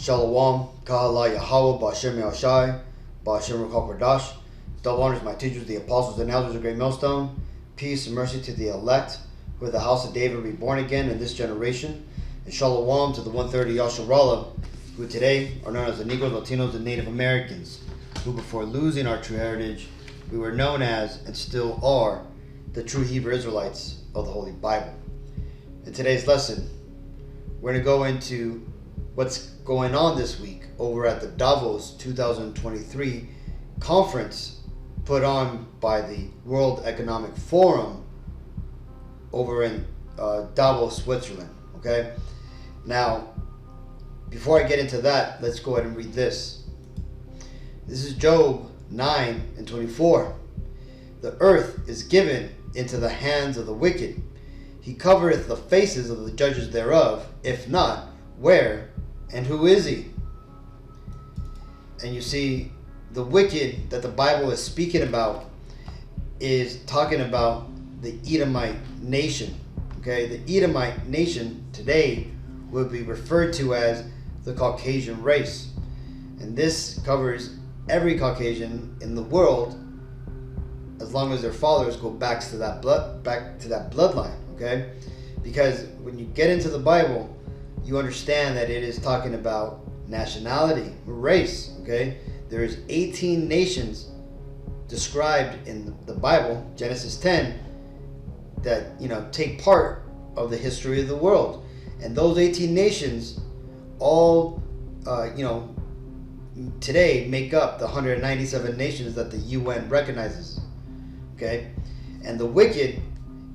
Shalom, Kahala Yahweh, Ba'Shem Yahushai, Ba'Shem Rakal Kodash. Double honors my teachers, the apostles and elders of Great Millstone. Peace and mercy to the elect, who are the house of David reborn again in this generation. And Shalom to the 130 Yasharallah, who today are known as the Negroes, Latinos, and Native Americans, who before losing our true heritage, we were known as, and still are, the true Hebrew Israelites of the Holy Bible. In today's lesson, we're going to go into what's going on this week over at the DAVOS 2023 conference put on by the World Economic Forum over in Davos, Switzerland. Okay? Now, before I get into that, let's go ahead and read this. This is Job 9:24. The earth is given into the hands of the wicked. He covereth the faces of the judges thereof. If not, where and who is he? And you see, the wicked that the Bible is speaking about is talking about the Edomite nation. Okay, the Edomite nation today would be referred to as the Caucasian race. And this covers every Caucasian in the world, as long as their fathers go back to that bloodline. Okay, because when you get into the Bible, you understand that it is talking about nationality, race. Okay, there is 18 nations described in the Bible, Genesis 10, that take part of the history of the world, and those 18 nations all today make up the 197 nations that the UN recognizes. Okay, and the wicked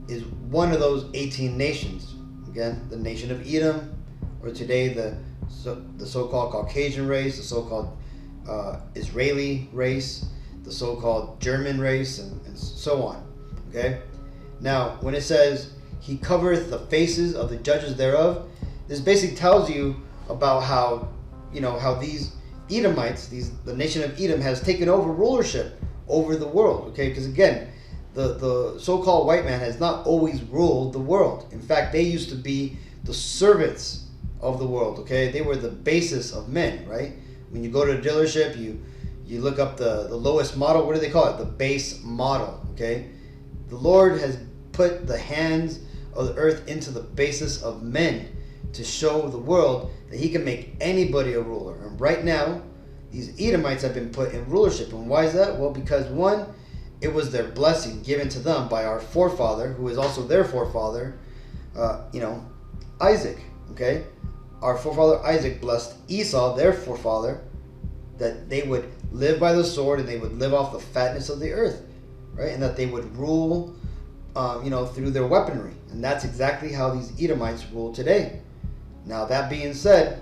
is one of those 18 nations. Again, the nation of Edom, or today the so-called Caucasian race, the so-called Israeli race, the so-called German race, and so on. Okay, now when it says he covereth the faces of the judges thereof, this basically tells you about how how these Edomites, the nation of Edom, has taken over rulership over the world. Okay, because again, the so-called white man has not always ruled the world. In fact, they used to be the servants of the world. Okay, they were the basis of men, right? When you go to a dealership, you look up the lowest model. What do they call it? The base model. Okay, the Lord has put the hands of the earth into the basis of men to show the world that he can make anybody a ruler. And right now, these Edomites have been put in rulership. And why is that? Well, because one, it was their blessing given to them by our forefather, who is also their forefather, Isaac. Okay, our forefather Isaac blessed Esau, their forefather, that they would live by the sword and they would live off the fatness of the earth, right? And that they would rule, through their weaponry. And that's exactly how these Edomites rule today. Now, that being said,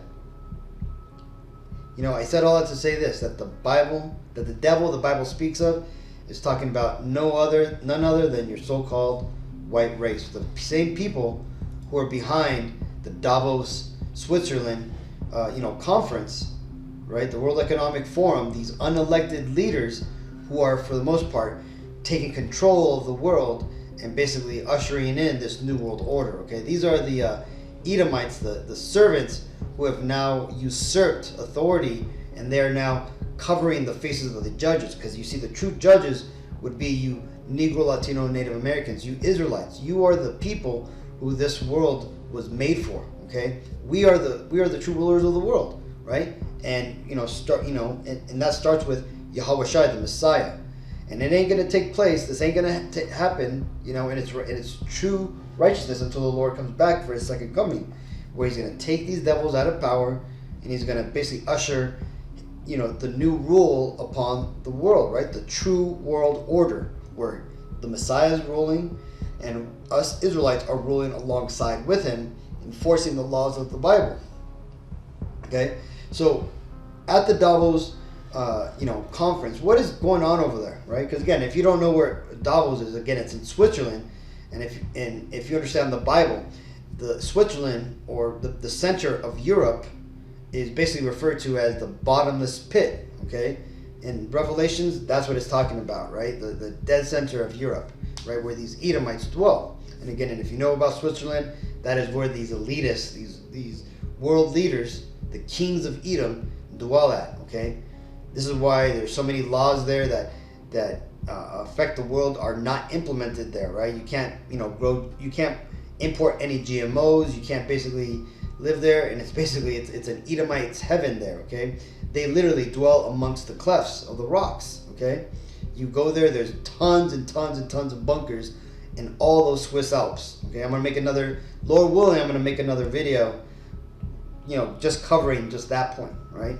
I said all that to say this, that the devil the Bible speaks of is talking about none other than your so-called white race. The same people who are behind the Davos, Switzerland, conference, right? The World Economic Forum, these unelected leaders who are, for the most part, taking control of the world and basically ushering in this new world order. Okay, these are the Edomites, the servants who have now usurped authority, and they are now covering the faces of the judges. Because you see, the true judges would be you Negro, Latino, and Native Americans, you Israelites. You are the people who this world was made for. Okay, we are the true rulers of the world, right? And and that starts with Yahushua, the Messiah. And it ain't gonna take place. This ain't gonna happen, in its true righteousness until the Lord comes back for His second coming, where He's gonna take these devils out of power, and He's gonna basically usher, the new rule upon the world, right? The true world order, where the Messiah is ruling, and us Israelites are ruling alongside with Him, enforcing the laws of the Bible. Okay, so at the Davos conference, what is going on over there, right? Because again, if you don't know where Davos is, again, it's in Switzerland, and if you understand the Bible, the Switzerland, or the center of Europe, is basically referred to as the bottomless pit. Okay, in Revelations, that's what it's talking about, right? The dead center of Europe, right, where these Edomites dwell. And again, and if you know about Switzerland, that is where these elitists, these world leaders, the kings of Edom dwell at. Okay, this is why there's so many laws there that affect the world are not implemented there. Right, you can't you can't import any GMOs. You can't basically live there, and it's an Edomite's heaven there. Okay, they literally dwell amongst the clefts of the rocks. Okay, you go there, there's tons and tons and tons of bunkers in all those Swiss Alps. Okay, I'm gonna make another, Lord willing, I'm gonna make another video, just covering just that point. Right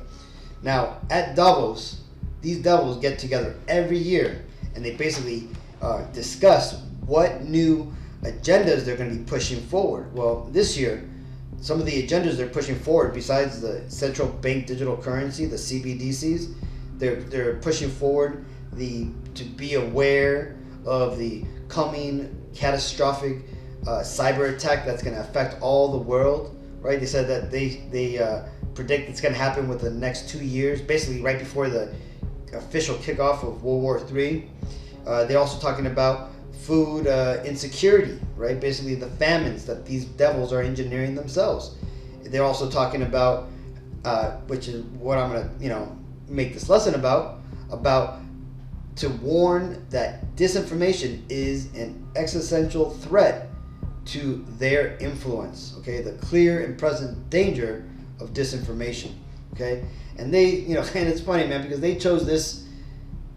now at Davos, these devils get together every year, and they basically discuss what new agendas they're going to be pushing forward. Well, this year, some of the agendas they're pushing forward, besides the central bank digital currency, the CBDCs, they're pushing forward to be aware of the coming catastrophic cyber attack that's going to affect all the world. Right? They said that they predict it's going to happen within the next 2 years, basically right before the official kickoff of World War III. They're also talking about food insecurity, right? Basically the famines that these devils are engineering themselves. They're also talking about, which is what I'm going to, make this lesson about to warn that disinformation is an existential threat to their influence. Okay, the clear and present danger of disinformation. Okay, and they, and it's funny, man, because they chose this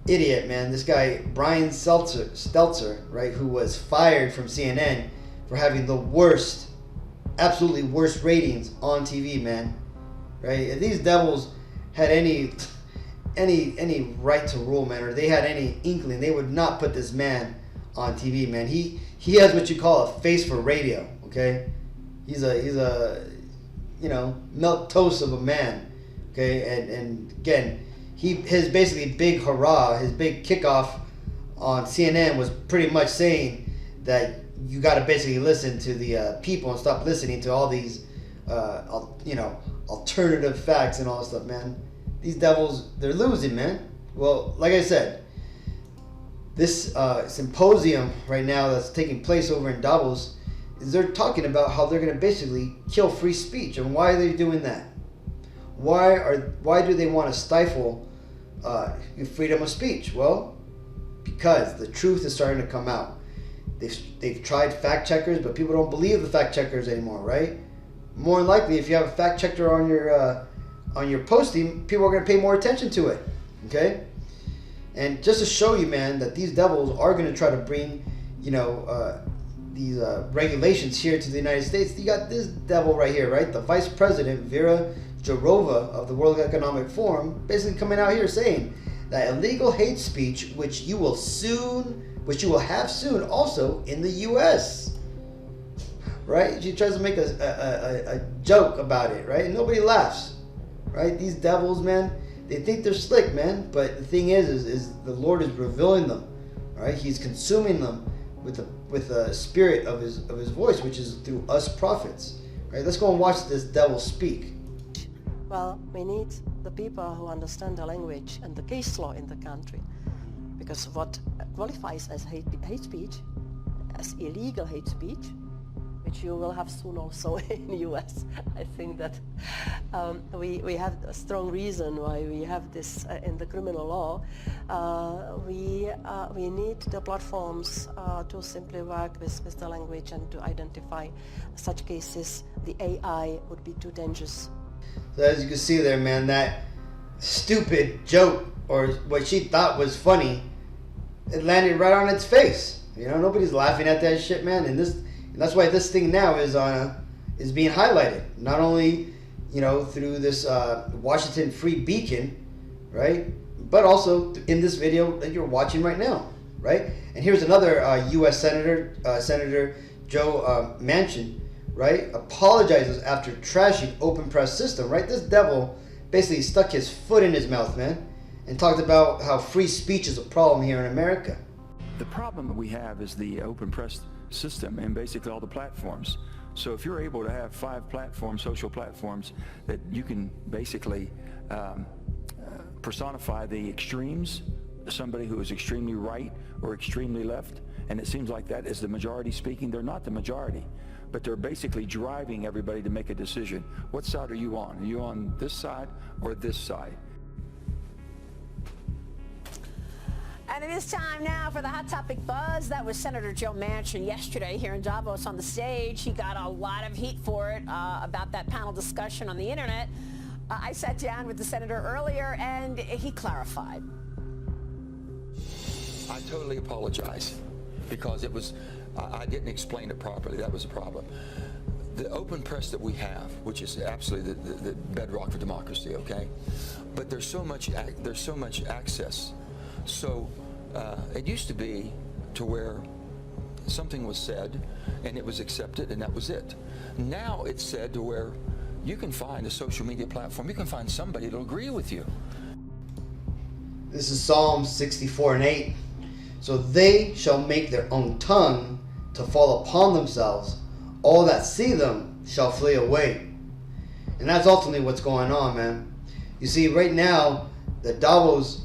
idiot, man, this guy Brian Stelter, right, who was fired from CNN for having the worst, absolutely worst ratings on TV, man. Right? If these devils had any right to rule, man, or they had any inkling, they would not put this man on TV, man. He has what you call a face for radio. Okay, he's a milk toast of a man. Okay, and again, his basically big hurrah, his big kickoff on CNN was pretty much saying that you got to basically listen to the people and stop listening to all these alternative facts and all that stuff, man. These devils, they're losing, man. Well, like I said, this symposium right now that's taking place over in Davos, is they're talking about how they're going to basically kill free speech. And why are they doing that? Why do they want to stifle freedom of speech? Well, because the truth is starting to come out. They've tried fact checkers, but people don't believe the fact checkers anymore, right? More than likely, if you have a fact checker on your posting, people are going to pay more attention to it. Okay, and just to show you, man, that these devils are going to try to bring these regulations here to the United States. You got this devil right here, right? The Vice President Vera Jourova of the World Economic Forum, basically coming out here saying that illegal hate speech, which you will have soon, also in the U.S. Right? She tries to make a joke about it, right? And nobody laughs, right? These devils, man, they think they're slick, man. But the thing is the Lord is revealing them, right? He's consuming them with the spirit of his voice, which is through us prophets, right? Let's go and watch this devil speak. Well, we need the people who understand the language and the case law in the country, because what qualifies as hate speech, as illegal hate speech, which you will have soon also in the US. I think that we have a strong reason why we have this in the criminal law. We need the platforms to simply work with the language and to identify such cases. The AI would be too dangerous. So as you can see there, man, that stupid joke, or what she thought was funny, it landed right on its face. Nobody's laughing at that shit, man. And that's why this thing now is being highlighted. Not only, through this Washington Free Beacon, right? But also in this video that you're watching right now, right? And here's another U.S. Senator, Senator Joe Manchin, right? Apologizes after trashing open press system, right? This devil basically stuck his foot in his mouth, man, and talked about how free speech is a problem here in America. The problem that we have is the open press system and basically all the platforms. So if you're able to have 5 platforms, social platforms, that you can basically personify the extremes, somebody who is extremely right or extremely left, and it seems like that is the majority speaking. They're not the majority. but they're basically driving everybody to make a decision. What side are you on? Are you on this side or this side? And it is time now for the Hot Topic Buzz. That was Senator Joe Manchin yesterday here in Davos on the stage. He got a lot of heat for it about that panel discussion on the internet. I sat down with the senator earlier and he clarified. I totally apologize because it was, I didn't explain it properly. That was a problem. The open press that we have, which is absolutely the bedrock for democracy, okay? But there's so much access. So it used to be to where something was said and it was accepted and that was it. Now it's said to where you can find a social media platform, you can find somebody that'll agree with you. This is Psalm 64:8. So they shall make their own tongue to fall upon themselves. All that see them shall flee away. And that's ultimately what's going on, man. You see, right now, the DAVOS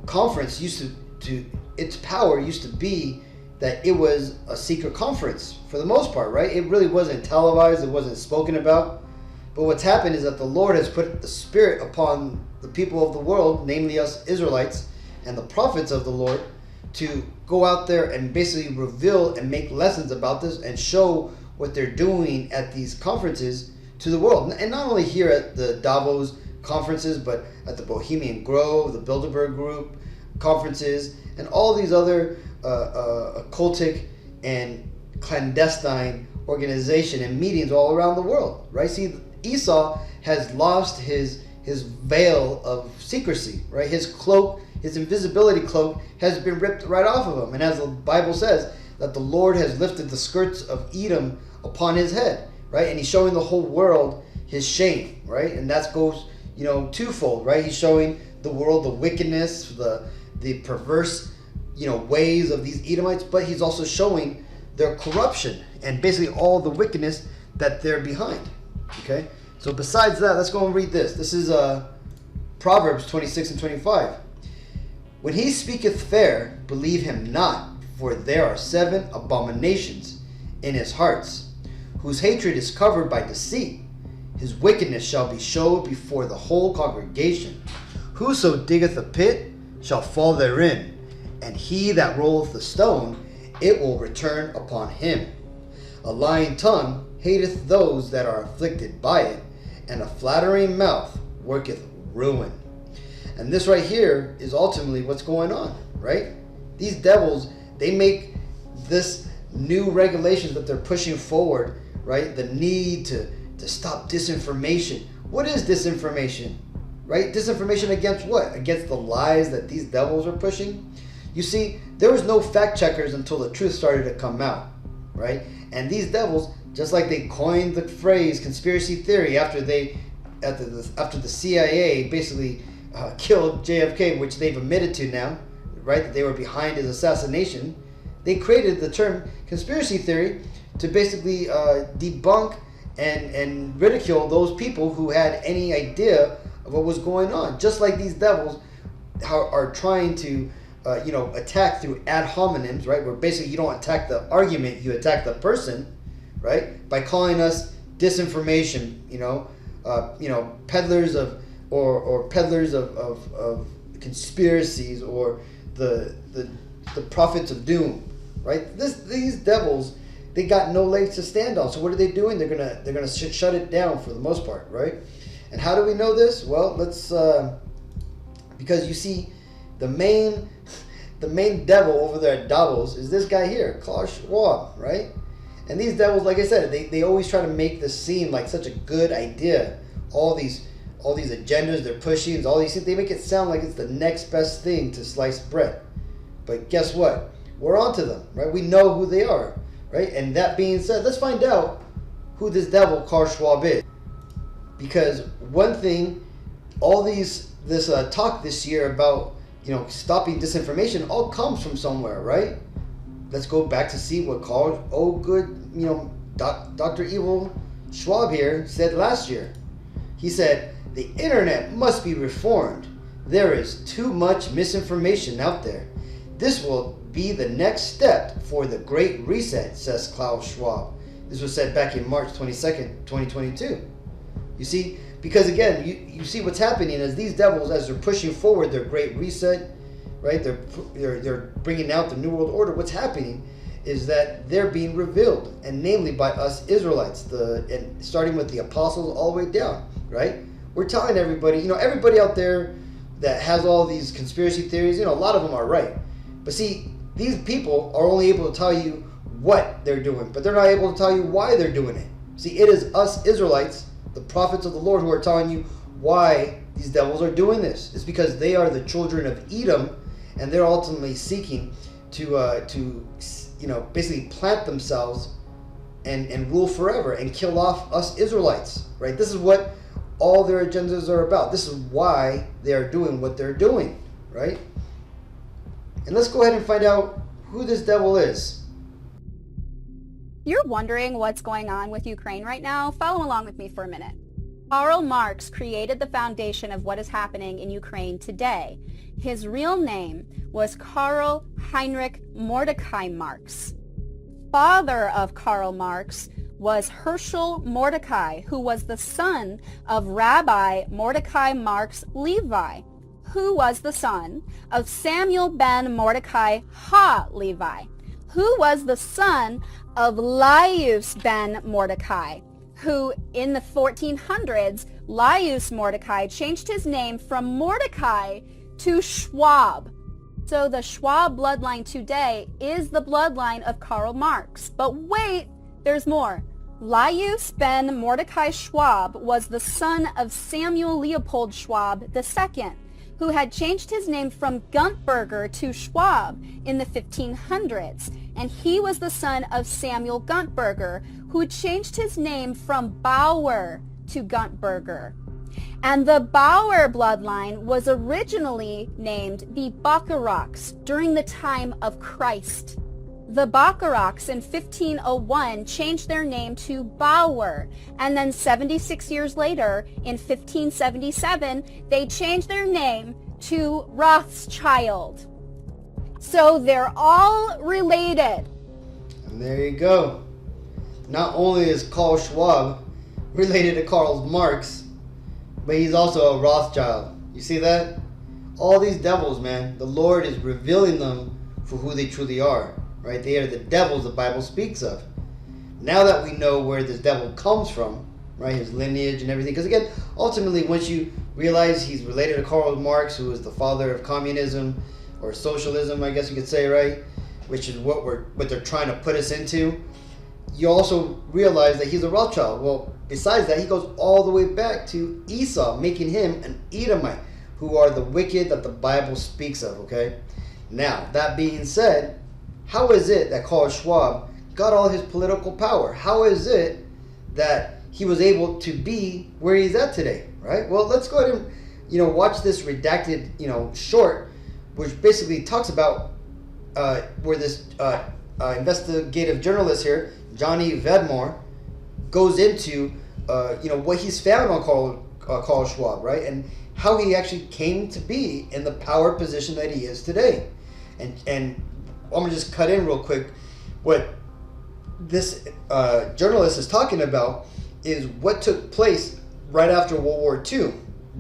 conference used to its power used to be that it was a secret conference for the most part, right? It really wasn't televised, it wasn't spoken about. But what's happened is that the Lord has put the Spirit upon the people of the world, namely us Israelites and the prophets of the Lord, to go out there and basically reveal and make lessons about this and show what they're doing at these conferences to the world. And not only here at the Davos conferences, but at the Bohemian Grove, the Bilderberg Group conferences, and all these other occultic and clandestine organization and meetings all around the world, right? See, Esau has lost his veil of secrecy, right? His cloak, his invisibility cloak has been ripped right off of him. And as the Bible says, that the Lord has lifted the skirts of Edom upon his head, right? And he's showing the whole world his shame, right? And that goes, twofold, right? He's showing the world the wickedness, the perverse, ways of these Edomites, but he's also showing their corruption and basically all the wickedness that they're behind, okay? So besides that, let's go and read this. This is Proverbs 26 and 25. When he speaketh fair, believe him not, for there are 7 abominations in his hearts, whose hatred is covered by deceit. His wickedness shall be showed before the whole congregation. Whoso diggeth a pit shall fall therein, and he that rolleth the stone, it will return upon him. A lying tongue hateth those that are afflicted by it, and a flattering mouth worketh ruin. And this right here is ultimately what's going on, right? These devils, they make this new regulations that they're pushing forward, right? The need to stop disinformation. What is disinformation, right? Disinformation against what? Against the lies that these devils are pushing? You see, there was no fact checkers until the truth started to come out, right? And these devils, just like they coined the phrase conspiracy theory after the CIA basically killed JFK, which they've admitted to now, right, that they were behind his assassination, they created the term conspiracy theory to basically debunk and ridicule those people who had any idea of what was going on. Just like these devils are trying to attack through ad hominems, right, where basically you don't attack the argument, you attack the person, right, by calling us disinformation, peddlers of or peddlers of conspiracies, or the prophets of doom, right? These devils, they got no legs to stand on. So what are they doing? They're gonna shut it down for the most part, right? And how do we know this? Well, let's because you see, the main devil over there at Davos is this guy here, Klaus Schwab, right? And these devils, like I said, they always try to make this seem like such a good idea. All these agendas they're pushing, all these things, they make it sound like it's the next best thing to sliced bread. But guess what? We're onto them, right? We know who they are, right? And that being said, let's find out who this devil Klaus Schwab is. Because one thing, this talk this year about stopping disinformation all comes from somewhere, right? Let's go back to see what Dr. Evil Schwab here said last year. He said, the internet must be reformed. There is too much misinformation out there. This will be the next step for the Great Reset, says Klaus Schwab. This was said back in March 22nd, 2022. You see, because again, you see what's happening as these devils, as they're pushing forward their great reset, right? They're bringing out the New World Order. What's happening is that they're being revealed, and namely by us Israelites, and starting with the apostles all the way down, right? We're telling everybody, everybody out there that has all these conspiracy theories, a lot of them are right. But see, these people are only able to tell you what they're doing, but they're not able to tell you why they're doing it. See, it is us Israelites, the prophets of the Lord, who are telling you why these devils are doing this. It's because they are the children of Edom, and they're ultimately seeking to basically plant themselves and rule forever and kill off us Israelites, right? This is what all their agendas are about. This is why they are doing what they're doing, right? And let's go ahead and find out who this devil is. You're wondering what's going on with Ukraine right now? Follow along with me for a minute. Karl Marx created the foundation of what is happening in Ukraine today. His real name was Karl Heinrich Mordecai Marx. Father of Karl Marx was Herschel Mordecai, who was the son of Rabbi Mordecai Marx Levi, who was the son of Samuel ben Mordecai Ha Levi, who was the son of Laius ben Mordecai, who in the 1400s, Laius Mordecai changed his name from Mordecai to Schwab. So the Schwab bloodline today is the bloodline of Karl Marx. But wait, there's more. Laius ben Mordecai Schwab was the son of Samuel Leopold Schwab II, who had changed his name from Guntberger to Schwab in the 1500s. And he was the son of Samuel Guntberger, who changed his name from Bauer to Guntberger. And the Bauer bloodline was originally named the Bacharachs during the time of Christ. The Bacharachs in 1501 changed their name to Bauer, and then 76 years later, in 1577, they changed their name to Rothschild. So they're all related. And there you go. Not only is Karl Schwab related to Karl Marx, but he's also a Rothschild. You see that? All these devils, man, the Lord is revealing them for who they truly are. Right? They are the devils the Bible speaks of. Now that we know where this devil comes from, right, his lineage and everything, because again, ultimately, once you realize he's related to Karl Marx, who is the father of communism or socialism, I guess you could say, right, which is what they're trying to put us into, you also realize that he's a Rothschild. Well, besides that, he goes all the way back to Esau, making him an Edomite, who are the wicked that the Bible speaks of. Okay. Now that being said, how is it that Karl Schwab got all his political power? How is it that he was able to be where he's at today, right? Well, let's go ahead and, watch this redacted, short, which basically talks about where this investigative journalist here, Johnny Vedmore, goes into, what he's found on Karl Schwab, right? And how he actually came to be in the power position that he is today. And I'm going to just cut in real quick. What this journalist is talking about is what took place right after World War II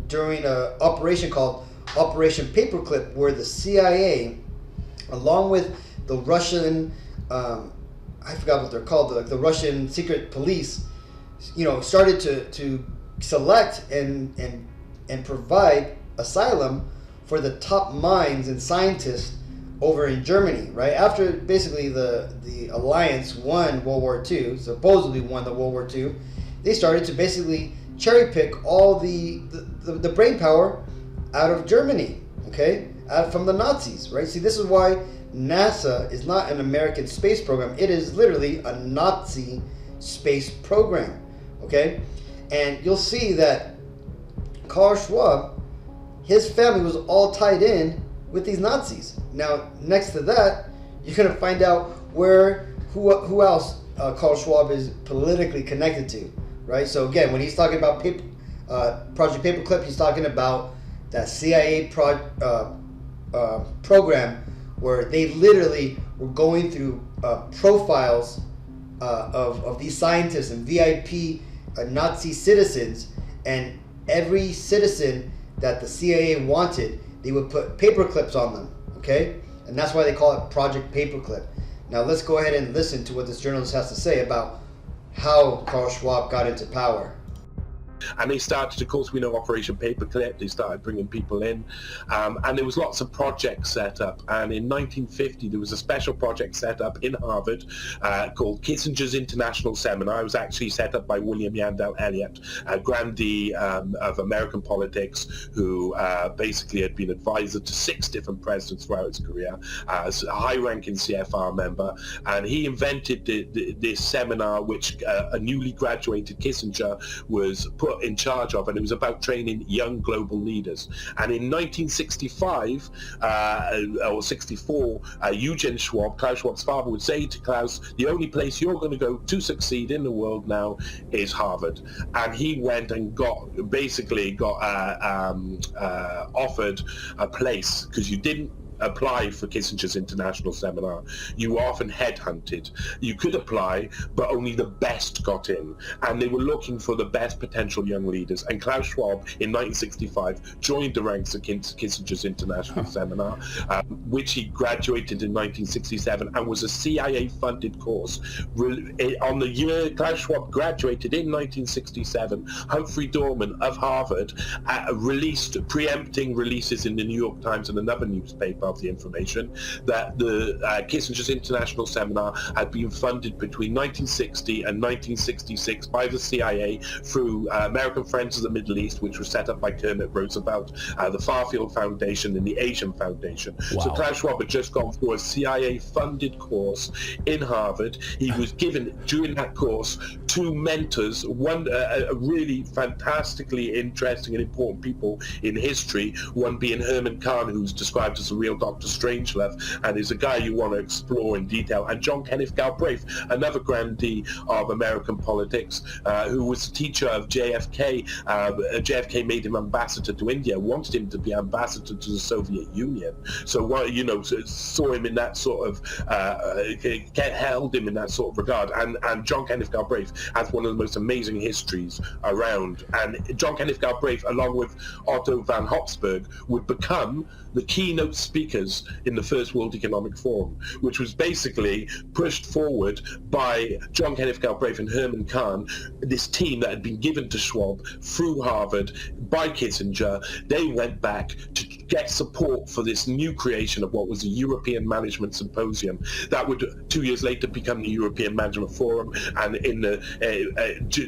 during an operation called Operation Paperclip, where the CIA, along with the Russian, I forgot what they're called, the Russian secret police, started to select and provide asylum for the top minds and scientists over in Germany, right? After basically the Alliance won World War II, supposedly won the World War II, they started to basically cherry pick all the brain power out of Germany, okay? From the Nazis, right? See, this is why NASA is not an American space program. It is literally a Nazi space program, okay? And you'll see that Karl Schwab, his family was all tied in with these Nazis. Now, next to that, you're going to find out who else Karl Schwab is politically connected to, right? So again, when he's talking about Project Paperclip, he's talking about that CIA program where they literally were going through profiles of these scientists and VIP Nazi citizens, and every citizen that the CIA wanted, they would put paper clips on them, okay? And that's why they call it Project Paperclip. Now let's go ahead and listen to what this journalist has to say about how Klaus Schwab got into power. And they started, of course, we know Operation Paperclip. They started bringing people in, and there was lots of projects set up. And in 1950, there was a special project set up in Harvard called Kissinger's International Seminar. It was actually set up by William Yandell Elliott, a grandee of American politics, who basically had been advisor to 6 different presidents throughout his career, as a high-ranking CFR member. And he invented this seminar, which a newly graduated Kissinger was put in charge of, and it was about training young global leaders. And in 1965 or 64, Eugene Schwab, Klaus Schwab's father, would say to Klaus, the only place you're going to go to succeed in the world now is Harvard. And he went and got offered a place, because you didn't apply for Kissinger's International Seminar. You were often headhunted. You could apply, but only the best got in. And they were looking for the best potential young leaders. And Klaus Schwab, in 1965, joined the ranks of Kissinger's International Seminar, which he graduated in 1967, and was a CIA-funded course. On the year Klaus Schwab graduated in 1967, Humphrey Dorman of Harvard released preempting releases in the New York Times and another newspaper of the information that the Kissinger's International Seminar had been funded between 1960 and 1966 by the CIA through American Friends of the Middle East, which was set up by Kermit Roosevelt, the Farfield Foundation and the Asian Foundation. Wow. So Klaus Schwab had just gone through a CIA-funded course in Harvard. He was given, during that course, 2 mentors, one really fantastically interesting and important people in history, one being Herman Kahn, who's described as a real Dr. Strangelove, and is a guy you want to explore in detail, and John Kenneth Galbraith, another grandee of American politics, who was the teacher of JFK. JFK made him ambassador to India, wanted him to be ambassador to the Soviet Union. So, saw him in that sort of, held him in that sort of regard. And John Kenneth Galbraith has one of the most amazing histories around. And John Kenneth Galbraith, along with Otto von Habsburg, would become the keynote speakers in the First World Economic Forum, which was basically pushed forward by John Kenneth Galbraith and Herman Kahn, this team that had been given to Schwab through Harvard by Kissinger. They went back to get support for this new creation of what was a European Management Symposium that would 2 years later become the European Management Forum, and in the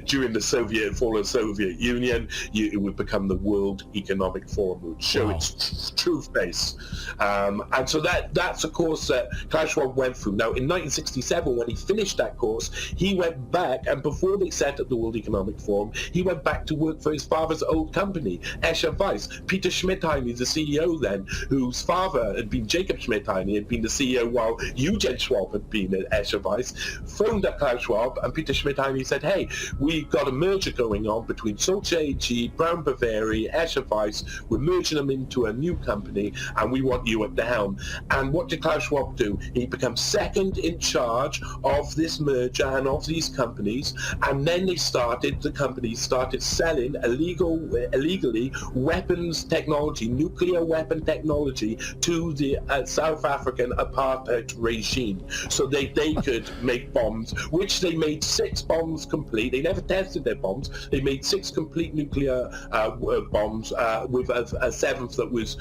during the fall of the Soviet Union, it would become the World Economic Forum. It would show its true face. And so that's a course that Klaus Schwab went through. Now, in 1967, when he finished that course, he went back, and before they set up the World Economic Forum, he went back to work for his father's old company, Escher Weiss. Peter Schmidheiny, the CEO then, whose father had been Jacob Schmidheiny, had been the CEO while Eugene Schwab had been at Escher Weiss, phoned up Klaus Schwab, and Peter Schmidheiny said, hey, we've got a merger going on between Sulzer AG, Brown Boveri, Escher Weiss. We're merging them into a new company, and we want you at the helm. And what did Klaus Schwab do? He becomes second in charge of this merger and of these companies, and then the companies started selling illegally weapons technology, nuclear weapon technology, to the South African apartheid regime, so they could make bombs, which they made 6 bombs complete. They never tested their bombs. They made 6 complete nuclear bombs, with a 7th that was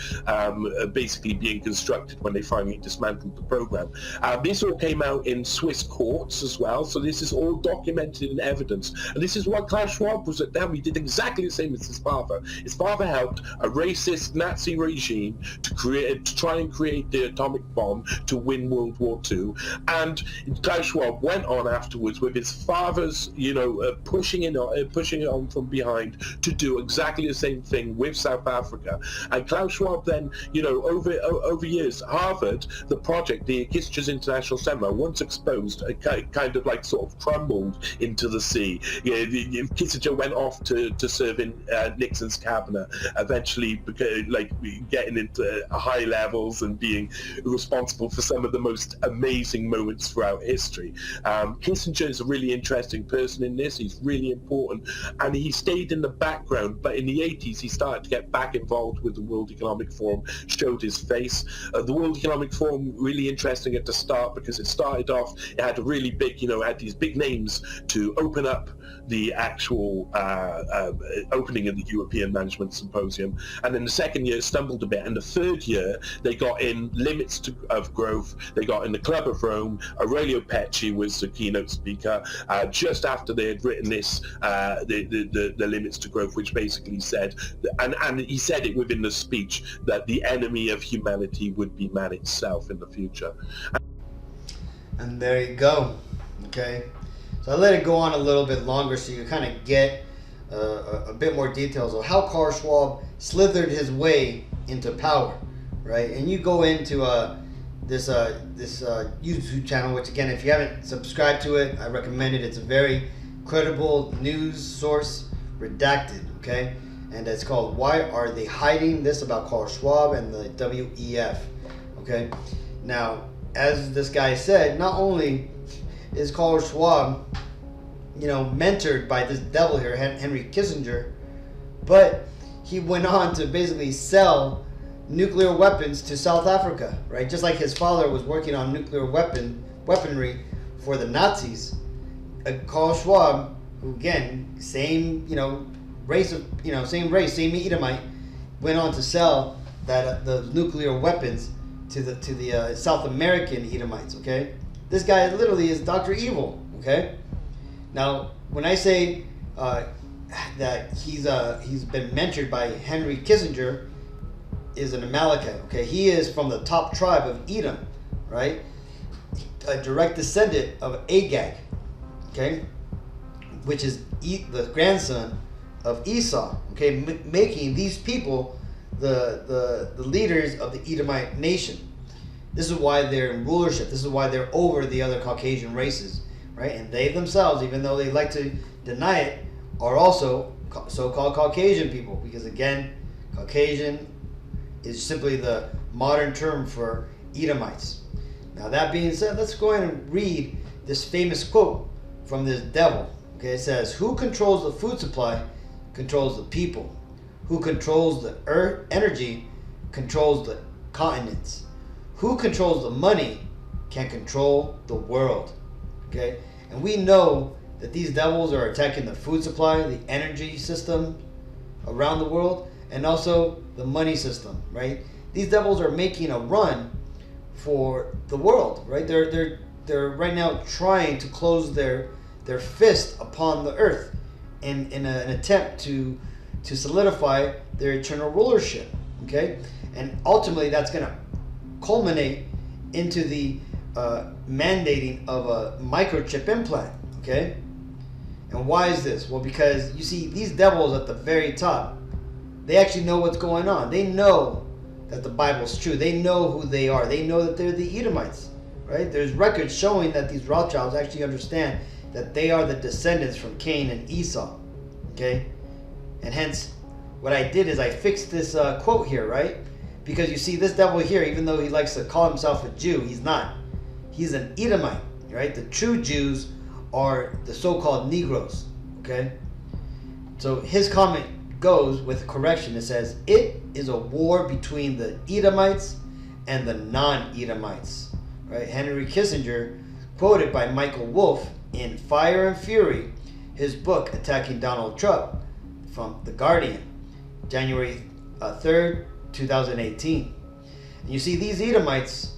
basically being constructed when they finally dismantled the program. This all came out in Swiss courts as well, so this is all documented in evidence. And this is what Klaus Schwab was at them. He did exactly the same as his father. His father helped a racist Nazi regime to try and create the atomic bomb to win World War II. And Klaus Schwab went on afterwards with his father's, pushing it on from behind to do exactly the same thing with South Africa. And Klaus Schwab then, over over years, Harvard, the project, the Kissinger's International Seminar, once exposed, kind of like sort of crumbled into the sea. Kissinger went off to serve in Nixon's cabinet, eventually like getting into high levels and being responsible for some of the most amazing moments throughout history. Kissinger is a really interesting person in this. He's really important, and he stayed in the background, but in the 80s he started to get back involved with the World Economic Forum, showed his face. The World Economic Forum, really interesting at the start, because it started off, it had a really big, had these big names to open up the actual opening of the European Management Symposium, and then the second year stumbled a bit, and the third year they got in limits of growth. They got in the Club of Rome. Aurelio Pecci was the keynote speaker just after they had written this, the limits to growth, which basically said, and he said it within the speech, that the enemy of humanity would be man itself in the future. And there you go. Okay. So I let it go on a little bit longer so you kind of get a bit more details of how Klaus Schwab slithered his way into power, right? And you go into this YouTube channel, which again, if you haven't subscribed to it, I recommend it. It's a very credible news source, redacted, okay? And it's called "Why Are They Hiding This About Klaus Schwab and the WEF?" Okay. Now, as this guy said, not only is Klaus Schwab, mentored by this devil here, Henry Kissinger, but he went on to basically sell nuclear weapons to South Africa, right? Just like his father was working on nuclear weaponry for the Nazis. Klaus Schwab, who again, same race, same Edomite, went on to sell the nuclear weapons to the South American Edomites. Okay. This guy literally is Dr. Evil, okay? Now, when I say that he's been mentored by Henry Kissinger, is an Amalekite, okay? He is from the top tribe of Edom, right? A direct descendant of Agag, okay? Which is the grandson of Esau, okay? Making these people the leaders of the Edomite nation. This is why they're in rulership. This is why they're over the other Caucasian races, right? And they themselves, even though they like to deny it, are also so-called Caucasian people. Because again, Caucasian is simply the modern term for Edomites. Now that being said, let's go ahead and read this famous quote from this devil. Okay, it says, "Who controls the food supply controls the people. Who controls the earth energy controls the continents. Who controls the money can control the world." Okay? And we know that these devils are attacking the food supply, the energy system around the world, and also the money system, right? These devils are making a run for the world, right? They're right now trying to close their fist upon the earth in an attempt to solidify their eternal rulership, okay? And ultimately that's going to culminate into the mandating of a microchip implant, okay? And why is this? Well, because you see, these devils at the very top, they actually know what's going on. They know that the Bible's true. They know who they are. They know that they're the Edomites, right? There's records showing that these Rothschilds actually understand that they are the descendants from Cain and Esau, okay? And hence, what I did is I fixed this quote here, right? Because you see, this devil here, even though he likes to call himself a Jew, he's not. He's an Edomite, right? The true Jews are the so-called Negroes, okay? So his comment goes with correction. It says, "It is a war between the Edomites and the non-Edomites," right? Henry Kissinger, quoted by Michael Wolff in Fire and Fury, his book attacking Donald Trump, from The Guardian, January 3rd, 2018. And you see, these Edomites,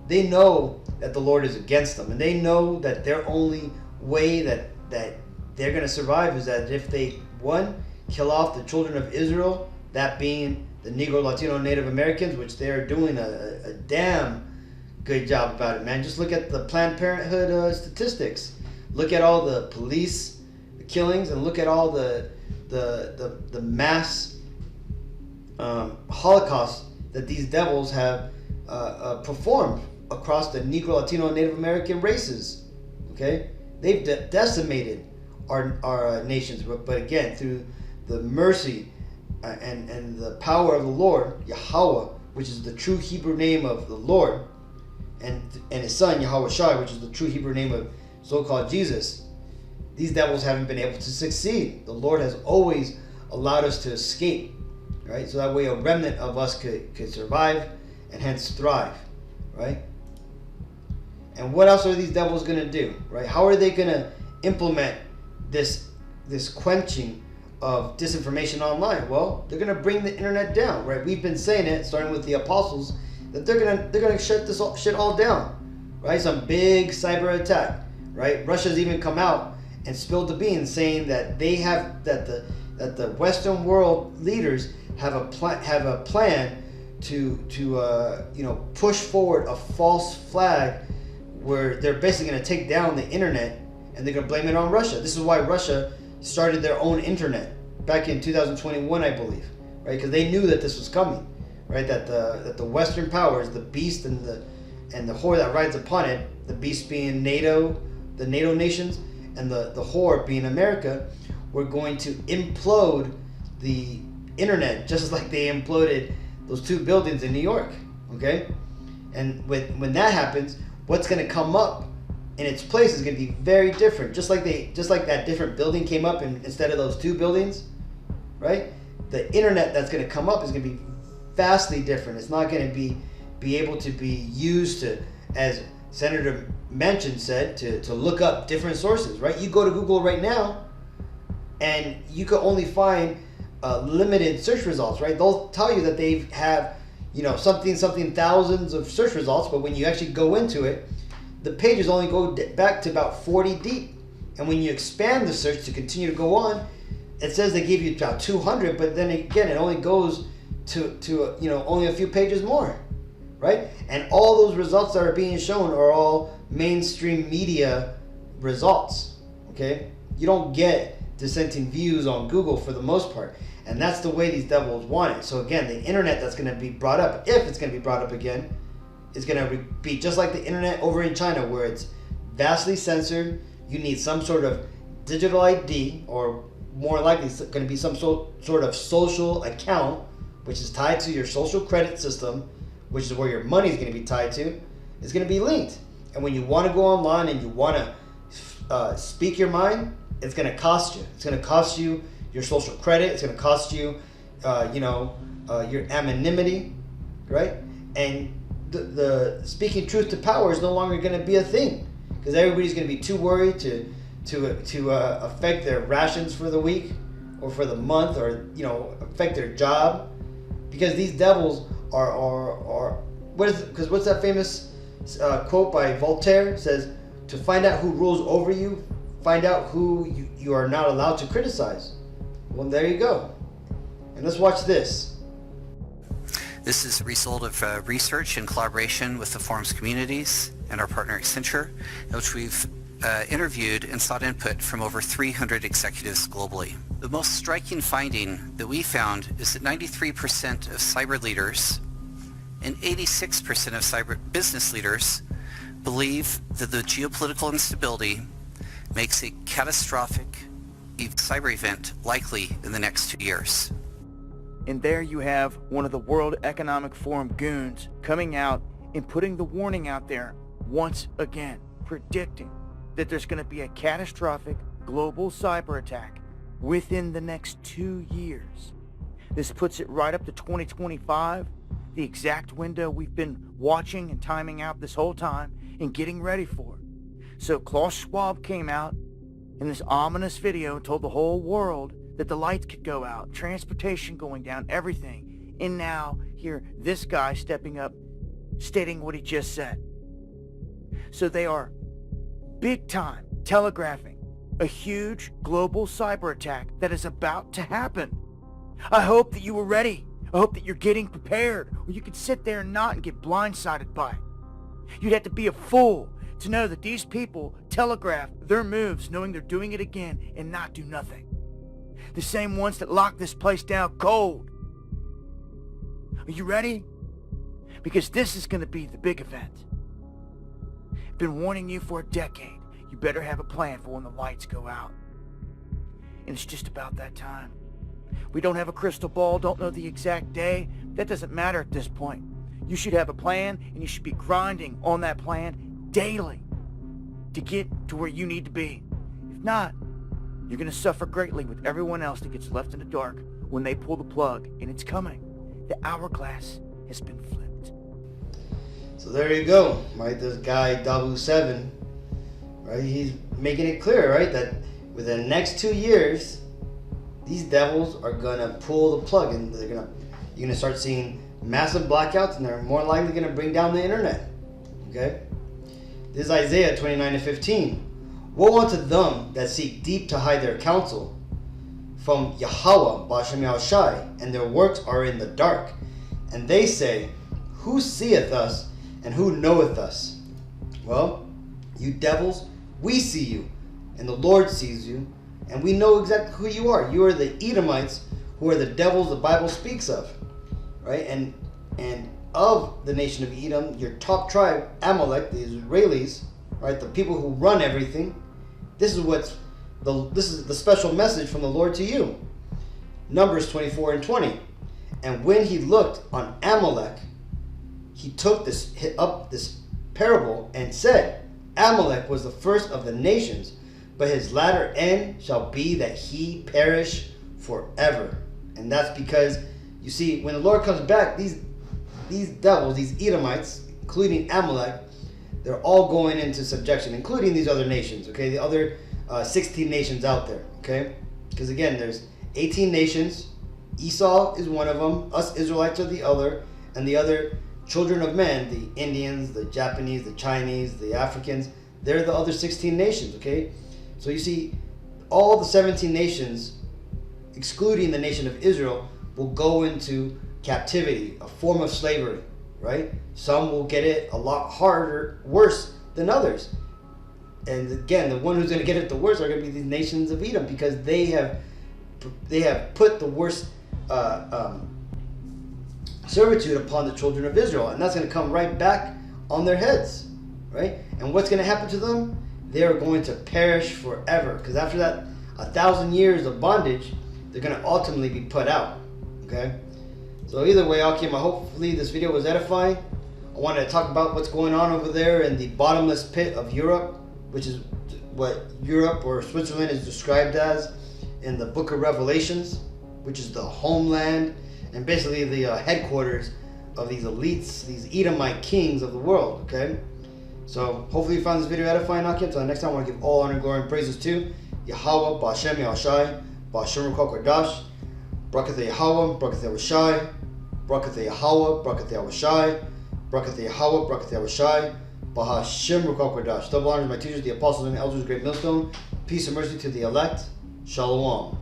they know that the Lord is against them, and they know that their only way that they're going to survive is that if they, one, kill off the children of Israel, that being the Negro, Latino, Native Americans, which they're doing a damn good job about it, man. Just look at the Planned Parenthood statistics. Look at all the police killings, and look at all the mass Holocaust that these devils have performed across the Negro, Latino, and Native American races. Okay, they've decimated our nations, but again, through the mercy and the power of the Lord, Yahweh, which is the true Hebrew name of the Lord, and his son, Yahweh Shai, which is the true Hebrew name of so-called Jesus, these devils haven't been able to succeed. The Lord has always allowed us to escape, right? So that way a remnant of us could survive and hence thrive, right? And what else are these devils going to do, right? How are they going to implement this quenching of disinformation online? Well, they're going to bring the internet down, right? We've been saying it, starting with the apostles, that they're gonna shut this shit all down, right? Some big cyber attack, right? Russia's even come out and spilled the beans, saying that they have that the Western world leaders have a plan to push forward a false flag where they're basically going to take down the internet, and they're going to blame it on Russia. This is why Russia started their own internet back in 2021, I believe, right? Because they knew that this was coming, right? That the Western powers, the beast and the whore that rides upon it, the beast being NATO, the NATO nations, and the whore being America, were going to implode the internet just like they imploded those two buildings in New York, okay? And when that happens, what's going to come up in its place is going to be very different. Just like that different building came up instead of those two buildings, right? The internet that's going to come up is going to be vastly different. It's not going to be able to be used to, as Senator Manchin said, to look up different sources, right? You go to Google right now, and you can only find limited search results, right? They'll tell you that they have, something thousands of search results, but when you actually go into it, the pages only go back to about 40 deep. And when you expand the search to continue to go on, it says they give you about 200, but then again, it only goes to only a few pages more, right? And all those results that are being shown are all mainstream media results, okay? You don't get dissenting views on Google for the most part. And that's the way these devils want it. So again, the internet that's going to be brought up, if it's going to be brought up again, is going to be just like the internet over in China, where it's vastly censored. You need some sort of digital ID, or more likely it's going to be some sort of social account, which is tied to your social credit system, which is where your money is going to be tied to. It's going to be linked. And when you want to go online and you want to speak your mind, it's going to cost you. It's going to cost you your social credit. It's going to cost you, your anonymity, right? And the speaking truth to power is no longer going to be a thing, because everybody's going to be too worried to affect their rations for the week or for the month, or affect their job, because these devils are what's that famous quote by Voltaire? It says, to find out who rules over you, find out who you are not allowed to criticize. Well, there you go. And let's watch this. This is a result of research in collaboration with the forums communities and our partner Accenture, in which we've interviewed and sought input from over 300 executives globally. The most striking finding that we found is that 93% of cyber leaders and 86% of cyber business leaders believe that the geopolitical instability makes a catastrophic cyber event likely in the next 2 years. And there you have one of the World Economic Forum goons coming out and putting the warning out there once again, predicting that there's going to be a catastrophic global cyber attack within the next 2 years. This puts it right up to 2025, the exact window we've been watching and timing out this whole time and getting ready for. So Klaus Schwab came out in this ominous video and told the whole world that the lights could go out, transportation going down, everything. And now, here, this guy stepping up, stating what he just said. So they are big time telegraphing a huge global cyber attack that is about to happen. I hope that you were ready. I hope that you're getting prepared, or you could sit there and not and get blindsided by it. You'd have to be a fool to know that these people telegraph their moves knowing they're doing it again and not do nothing. The same ones that locked this place down cold. Are you ready? because this is going to be the big event. Been warning you for a decade. You better have a plan for when the lights go out. And it's just about that time. We don't have a crystal ball, don't know the exact day. That doesn't matter at this point. You should have a plan, and you should be grinding on that plan daily to get to where you need to be. If not, you're going to suffer greatly with everyone else that gets left in the dark when they pull the plug, and it's coming. The hourglass has been flipped. So there you go, right? This guy, DAVOS 7, right? He's making it clear, right, that within the next 2 years, these devils are gonna pull the plug, and you're gonna start seeing massive blackouts, and they're more likely gonna bring down the internet. Okay? This is Isaiah 29:15. Woe unto them that seek deep to hide their counsel from Yahweh, Bashem Yahushai, and their works are in the dark. And they say, who seeth us, and who knoweth us? Well, you devils, we see you, and the Lord sees you, and we know exactly who you are. You are the Edomites, who are the devils the Bible speaks of, right? And of the nation of Edom, your top tribe, Amalek, the Israelis, right, the people who run everything. This is the special message from the Lord to you. Numbers 24:20. And when he looked on Amalek, he took this parable and said, Amalek was the first of the nations, but his latter end shall be that he perish forever. And that's because, you see, when the Lord comes back, these devils, these Edomites, including Amalek, they're all going into subjection, including these other nations, okay? The other 16 nations out there, okay? Because again, there's 18 nations. Esau is one of them. Us Israelites are the other. And the other children of men, the Indians, the Japanese, the Chinese, the Africans, they're the other 16 nations, okay? So you see, all the 17 nations, excluding the nation of Israel, will go into captivity, a form of slavery, right? Some will get it a lot harder, worse than others. And again, the one who's going to get it the worst are going to be these nations of Edom, because they have put the worst servitude upon the children of Israel, and that's going to come right back on their heads, right? And what's going to happen to them? They are going to perish forever, because after that 1,000 years of bondage, they're going to ultimately be put out. Okay, so either way, Akim, hopefully this video was edifying. I wanted to talk about what's going on over there in the bottomless pit of Europe, which is what Europe or Switzerland is described as in the book of Revelations, which is the homeland and basically the headquarters of these elites, these Edomite kings of the world. Okay, so hopefully you found this video edifying, Akim. Until next time, I want to give all honor, glory, and praises to Yahweh, Bashem Yahushai, Bashem Kodash, Brakatha Yahweh, Brakatha Yahushai, Brakatha Yahweh, Brakatha Yahushai, Brakatha Yahweh, Brakatha Yahushai, Bahashem Kodash. Double honor to my teachers, the apostles and the elders, great millstone. Peace and mercy to the elect. Shalom.